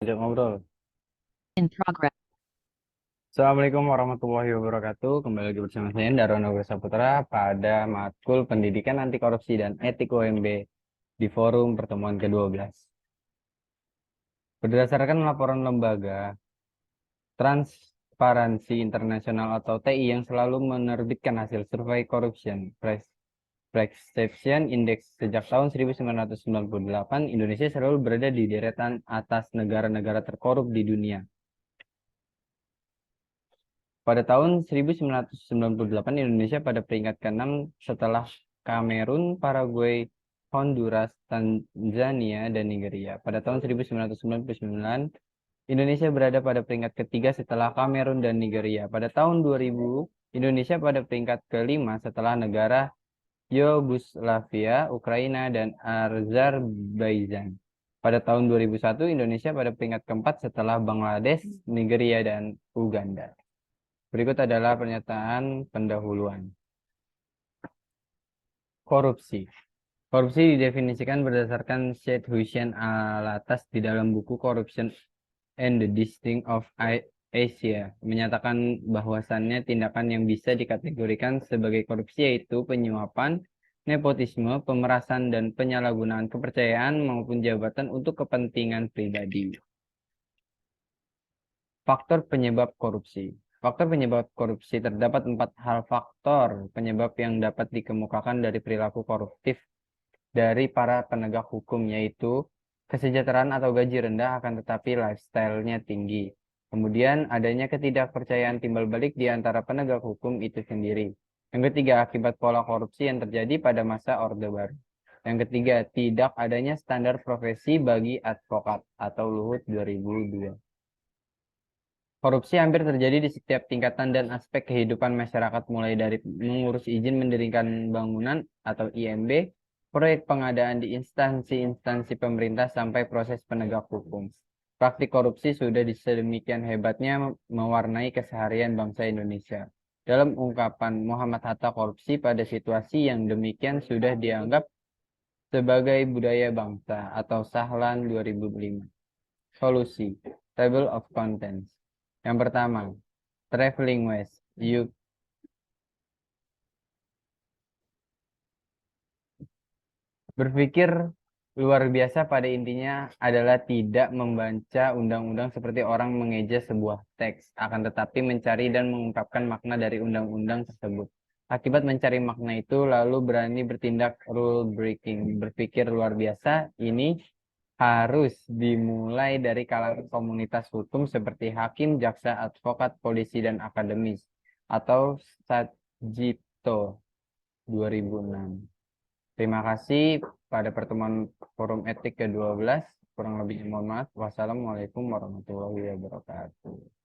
Ajak ngobrol. In progress. Assalamualaikum warahmatullahi wabarakatuh. Kembali lagi bersama saya Darwan Nugra Saputra pada matkul Pendidikan Anti Korupsi dan Etik UMB di forum pertemuan ke-12. Berdasarkan laporan lembaga Transparansi Internasional atau TI yang selalu menerbitkan hasil survei Corruption Perception Index sejak tahun 1998, Indonesia selalu berada di deretan atas negara-negara terkorup di dunia. Pada tahun 1998, Indonesia pada peringkat ke-6 setelah Kamerun, Paraguay, Honduras, Tanzania, dan Nigeria. Pada tahun 1999, Indonesia berada pada peringkat ketiga setelah Kamerun dan Nigeria. Pada tahun 2000, Indonesia pada peringkat kelima setelah negara Yugoslavia, Ukraina, dan Azerbaijan. Pada tahun 2001, Indonesia pada peringkat keempat setelah Bangladesh, Nigeria, dan Uganda. Berikut adalah pernyataan pendahuluan. Korupsi. Korupsi didefinisikan berdasarkan Syed Hussein Alatas di dalam buku Corruption and the Distinct of Asia, menyatakan bahwasannya tindakan yang bisa dikategorikan sebagai korupsi yaitu penyuapan, nepotisme, pemerasan, dan penyalahgunaan kepercayaan maupun jabatan untuk kepentingan pribadi. Faktor penyebab korupsi. Faktor penyebab korupsi terdapat 4 hal faktor penyebab yang dapat dikemukakan dari perilaku koruptif dari para penegak hukum, yaitu kesejahteraan atau gaji rendah akan tetapi lifestyle-nya tinggi. Kemudian adanya ketidakpercayaan timbal balik di antara penegak hukum itu sendiri. Yang ketiga, akibat pola korupsi yang terjadi pada masa Orde Baru. Yang ketiga, tidak adanya standar profesi bagi advokat atau Luhut 2002. Korupsi hampir terjadi di setiap tingkatan dan aspek kehidupan masyarakat, mulai dari mengurus izin mendirikan bangunan atau IMB, proyek pengadaan di instansi-instansi pemerintah sampai proses penegak hukum. Praktik korupsi sudah sedemikian hebatnya mewarnai keseharian bangsa Indonesia. Dalam ungkapan Muhammad Hatta, korupsi pada situasi yang demikian sudah dianggap sebagai budaya bangsa atau Sahlan 2005. Solusi, Table of Contents. Yang pertama, traveling west. Yuk, berpikir luar biasa pada intinya adalah tidak membaca undang-undang seperti orang mengeja sebuah teks, akan tetapi mencari dan mengungkapkan makna dari undang-undang tersebut. Akibat mencari makna itu, lalu berani bertindak rule breaking. Berpikir luar biasa ini harus dimulai dari kalangan komunitas hukum seperti hakim, jaksa, advokat, polisi, dan akademis atau Satjito 2006. Terima kasih pada pertemuan Forum Etik ke-12. Kurang lebihnya mohon maaf. Wassalamualaikum warahmatullahi wabarakatuh.